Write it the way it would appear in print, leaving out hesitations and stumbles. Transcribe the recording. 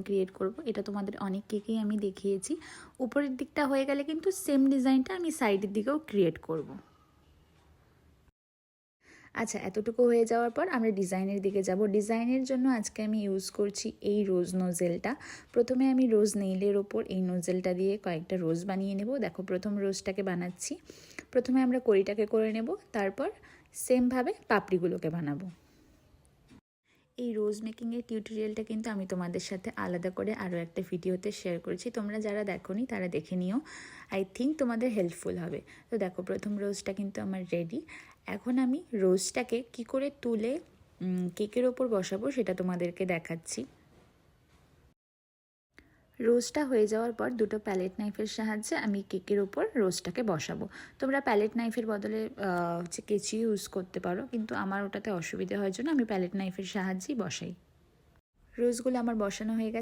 Create করব। এটা তোমাদের অনেক কেকেই আমি দেখিয়েছি। উপরের দিকটা হয়ে গেলে কিন্তু সেম ডিজাইনটা আমি সাইডের দিকেও ক্রিয়েট করব। আচ্ছা, এতটুকু হয়ে যাওয়ার পর আমরা ডিজাইনের দিকে যাব। ডিজাইনের জন্য আজকে আমি ইউজ করছি এই রোজ নোজেলটা। প্রথমে আমি রোজ নেইলের ওপর এই নোজেলটা দিয়ে কয়েকটা রোজ বানিয়ে নেব। দেখো প্রথম রোজটাকে বানাচ্ছি। প্রথমে আমরা কড়িটাকে করে নেব, তারপর সেমভাবে পাপড়িগুলোকে বানাবো। এই রোজ মেকিংয়ের টিউটোরিয়ালটা কিন্তু আমি তোমাদের সাথে আলাদা করে আরও একটা ভিডিওতে শেয়ার করেছি। তোমরা যারা দেখোনি তারা দেখে নিও, আই থিঙ্ক তোমাদের হেল্পফুল হবে। তো দেখো প্রথম রোজটা কিন্তু আমার রেডি। এখন আমি রোজটাকে কি করে তুলে কেকের ওপর বসাবো সেটা তোমাদেরকে দেখাচ্ছি। রোজটা হয়ে যাওয়ার পর দুটো প্যালেট নাইফের সাহায্যে আমি কেকের ওপর রোজটাকে বসাবো। তোমরা প্যালেট নাইফের বদলে হচ্ছে কেচি ইউজ করতে পারো, কিন্তু আমার ওটাতে অসুবিধা হয় জন্য আমি প্যালেট নাইফের সাহায্যেই বসাই। রোজগুলো আমার বসানো হয়ে গেছে।